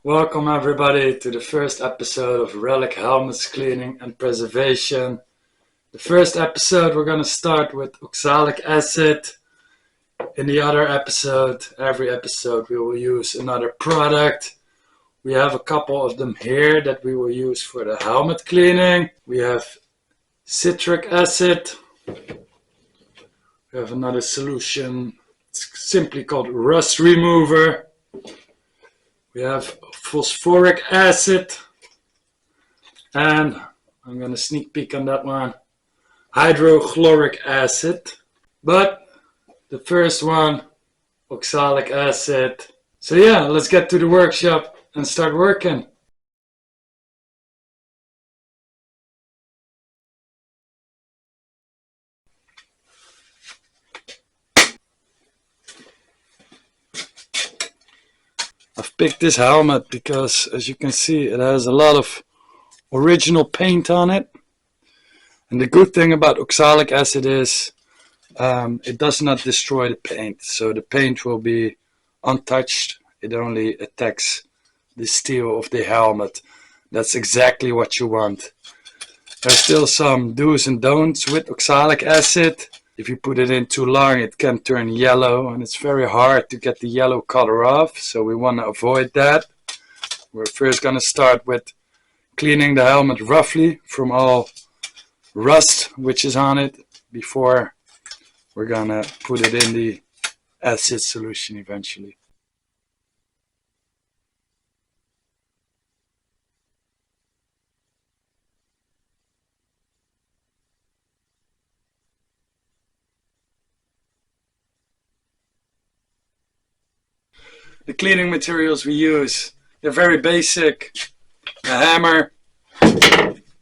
Welcome everybody to the first episode of Relic Helmets Cleaning and Preservation. The first episode we're going to start with oxalic acid. In the other episode, every episode we will use another product. We have a couple of them here that we will use for the helmet cleaning. We have citric acid. We have another solution, it's simply called rust remover. We have phosphoric acid, and I'm going to sneak peek on that one, hydrochloric acid. But the first one, oxalic acid. So yeah, let's get to the workshop and start working. I've picked this helmet because, as you can see, it has a lot of original paint on it. And the good thing about oxalic acid is it does not destroy the paint. So the paint will be untouched. It only attacks the steel of the helmet. That's exactly what you want. There's still some do's and don'ts with oxalic acid. If you put it in too long, it can turn yellow, and it's very hard to get the yellow color off, so we want to avoid that. We're first going to start with cleaning the helmet roughly from all rust which is on it before we're going to put it in the acid solution eventually. The cleaning materials we use, they're very basic. A hammer,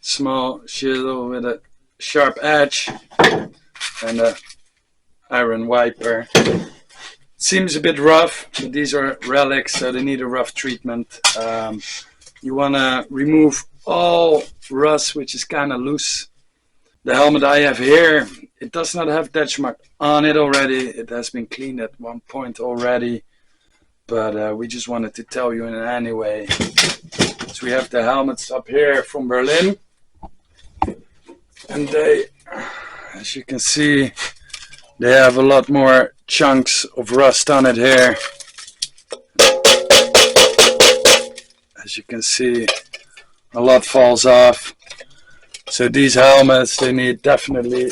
small chisel with a sharp edge, and a iron wiper. It seems a bit rough, but these are relics, so they need a rough treatment. You want to remove all rust which is kind of loose. The helmet I have here, it does not have dash mark on it already. It has been cleaned at one point already, but we just wanted to tell you in any way. So we have the helmets up here from Berlin, and they, as you can see, they have a lot more chunks of rust on it here. As you can see, a lot falls off. So these helmets, they need definitely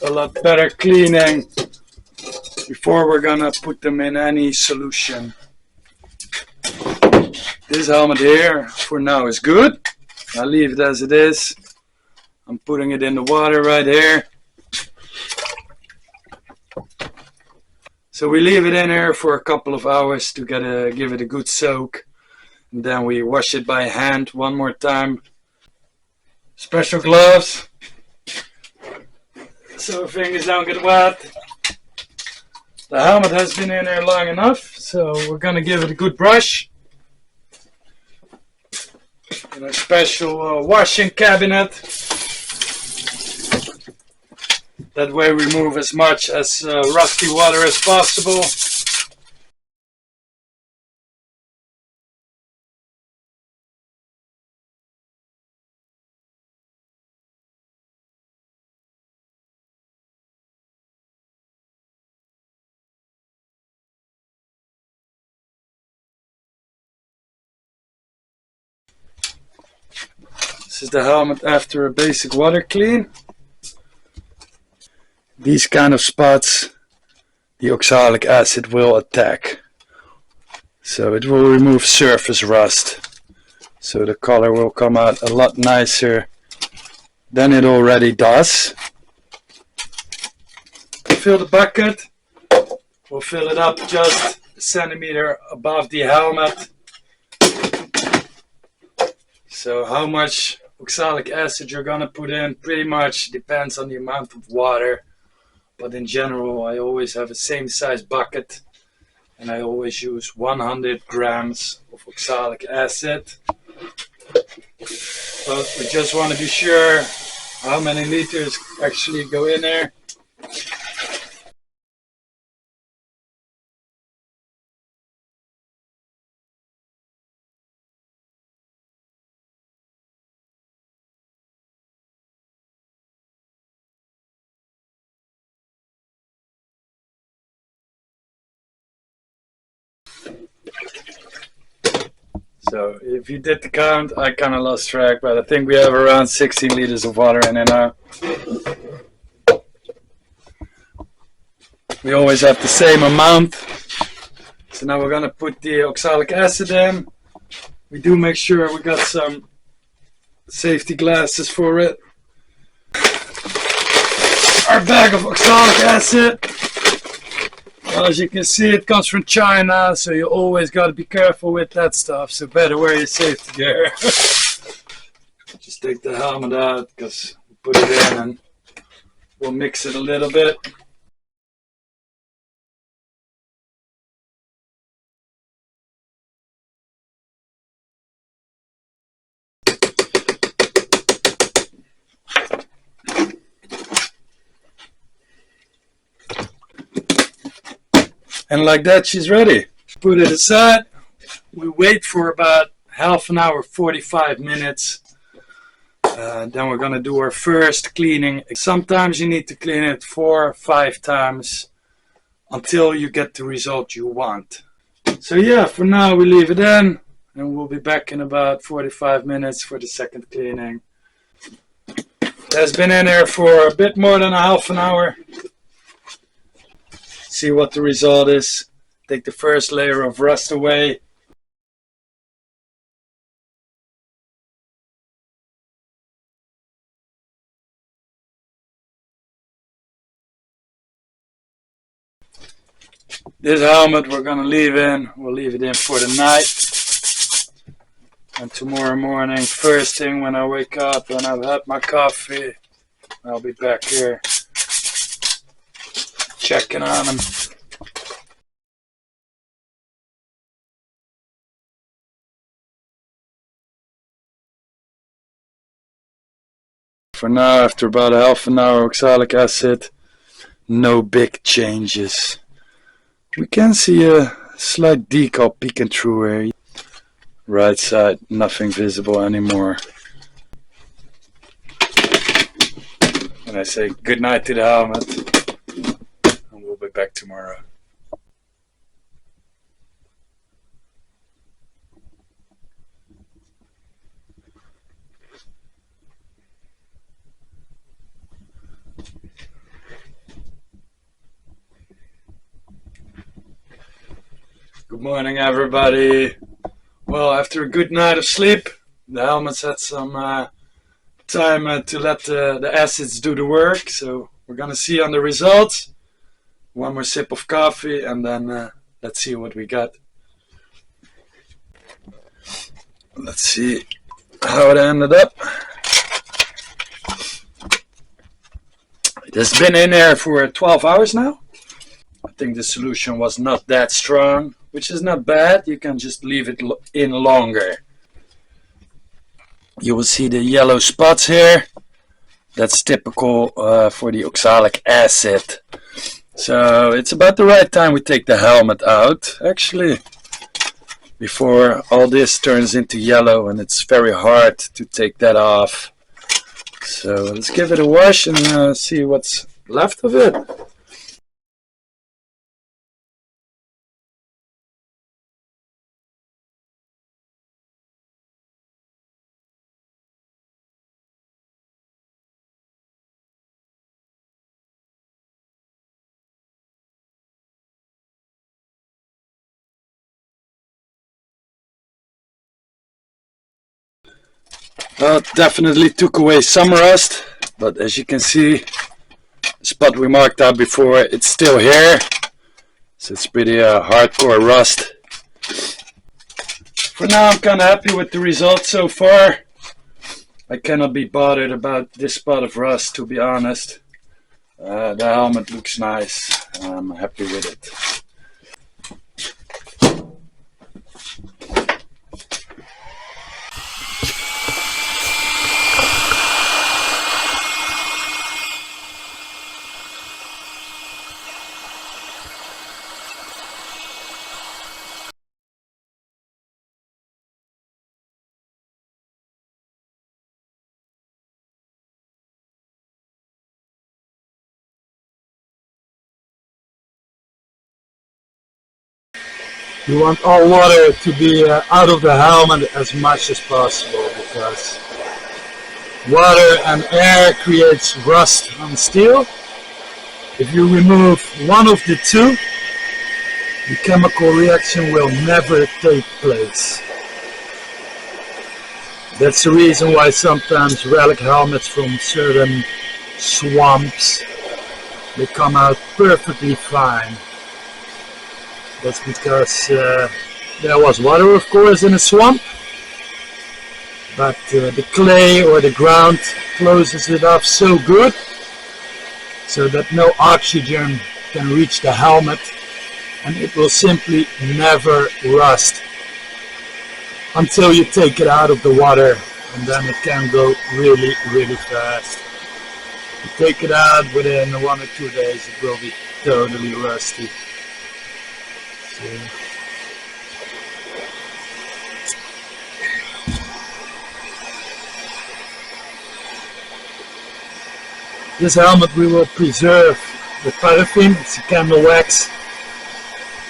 a lot better cleaning before we're gonna put them in any solution. This helmet here for now is good. I'll leave it as it is. I'm putting it in the water right here. So we leave it in here for a couple of hours to give it a good soak. And then we wash it by hand one more time. Special gloves so fingers don't get wet. The helmet has been in there long enough, so we're gonna give it a good brush. In a special washing cabinet. That way we remove as much as rusty water as possible. This is the helmet after a basic water clean. These kind of spots the oxalic acid will attack. So it will remove surface rust. So the color will come out a lot nicer than it already does. Fill the bucket. We'll fill it up just a centimeter above the helmet. So how much oxalic acid you're gonna put in pretty much depends on the amount of water. But in general, I always have a same size bucket, and I always use 100 grams of oxalic acid. But we just want to be sure how many liters actually go in there. So if you did the count, I kind of lost track, but I think we have around 16 liters of water in it now. We always have the same amount. So now we're gonna put the oxalic acid in. We do make sure we got some safety glasses for it. Our bag of oxalic acid. Well, as you can see, it comes from China, so you always got to be careful with that stuff. So better wear your safety gear. Just take the helmet out, because we'll put it in and we'll mix it a little bit. And like that, she's ready. Put it aside. We wait for about half an hour, 45 minutes. Then we're gonna do our first cleaning. Sometimes you need to clean it 4 or 5 times until you get the result you want. So yeah, for now we leave it in, and we'll be back in about 45 minutes for the second cleaning. It has been in there for a bit more than a half an hour. See what the result is. Take the first layer of rust away. This helmet we're gonna leave in. We'll leave it in for the night. And tomorrow morning, first thing when I wake up and I've had my coffee, I'll be back here checking on them. For now, after about a half an hour oxalic acid, no big changes. We can see a slight decal peeking through here. Right side, nothing visible anymore. And I say good night to the helmet, and we'll be back tomorrow. Good morning, everybody. Well, after a good night of sleep, the helmet's had some time to let the acids do the work. So we're gonna see on the results. One more sip of coffee, and then let's see what we got. Let's see how it ended up. It has been in there for 12 hours now. I think the solution was not that strong, which is not bad. You can just leave it in longer. You will see the yellow spots here. That's typical for the oxalic acid. So it's about the right time we take the helmet out, actually, before all this turns into yellow, and it's very hard to take that off. So let's give it a wash and see what's left of it. Well, it definitely took away some rust, but as you can see, the spot we marked out before, it's still here. So it's pretty hardcore rust. For now, I'm kind of happy with the results so far. I cannot be bothered about this spot of rust, to be honest. The helmet looks nice. I'm happy with it. You want all water to be out of the helmet as much as possible, because water and air creates rust on steel. If you remove one of the two, the chemical reaction will never take place. That's the reason why sometimes relic helmets from certain swamps, they come out perfectly fine. That's because there was water, of course, in a swamp, but the clay or the ground closes it off so good so that no oxygen can reach the helmet, and it will simply never rust until you take it out of the water, and then it can go really, really fast. You take it out within 1 or 2 days, it will be totally rusty. So, this helmet we will preserve with paraffin. It's a candle wax,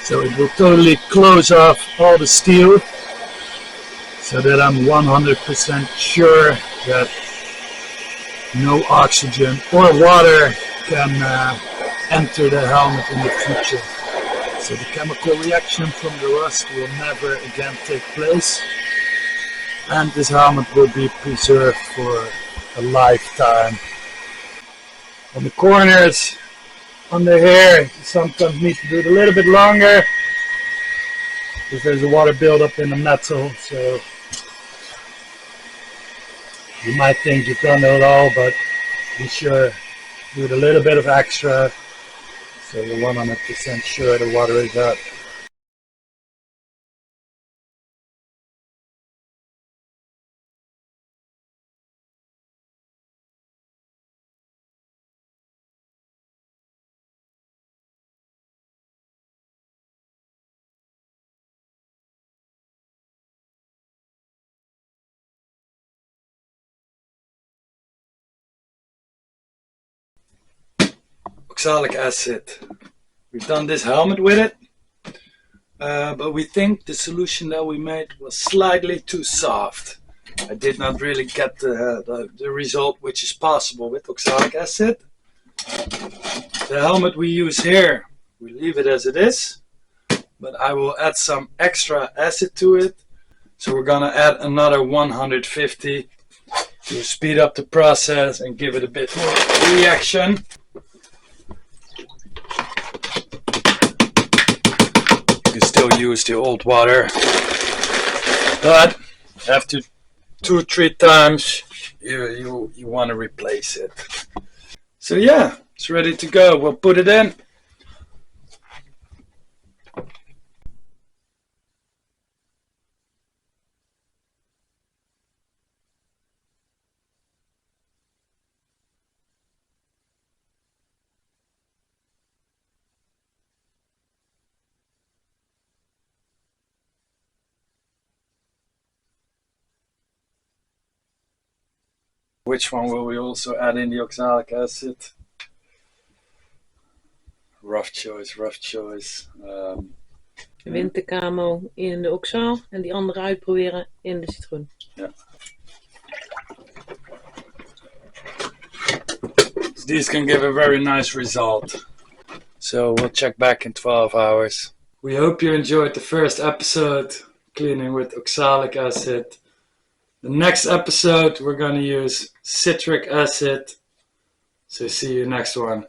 so it will totally close off all the steel, so that I'm 100% sure that no oxygen or water can enter the helmet in the future. So the chemical reaction from the rust will never again take place, and this helmet will be preserved for a lifetime. On the corners, under here, you sometimes need to do it a little bit longer because there's a water buildup in the metal, so you might think you've done it all, but be sure to do it a little bit of extra so you're 100% sure the water is up. Oxalic acid. We've done this helmet with it, but we think the solution that we made was slightly too soft. I did not really get the result which is possible with oxalic acid. The helmet we use here, we leave it as it is, but I will add some extra acid to it. So we're gonna add another 150 to speed up the process and give it a bit more reaction. You can still use the old water, but after 2 or 3 times you want to replace it. So yeah, it's ready to go. We'll put it in. Which one will we also add in the oxalic acid? Rough choice, rough choice. Wintercamo in de oxaal en die andere uitproberen in de citroen. Yeah. So these can give a very nice result. So we'll check back in 12 hours. We hope you enjoyed the first episode, cleaning with oxalic acid. The next episode we're going to use citric acid. So see you next one.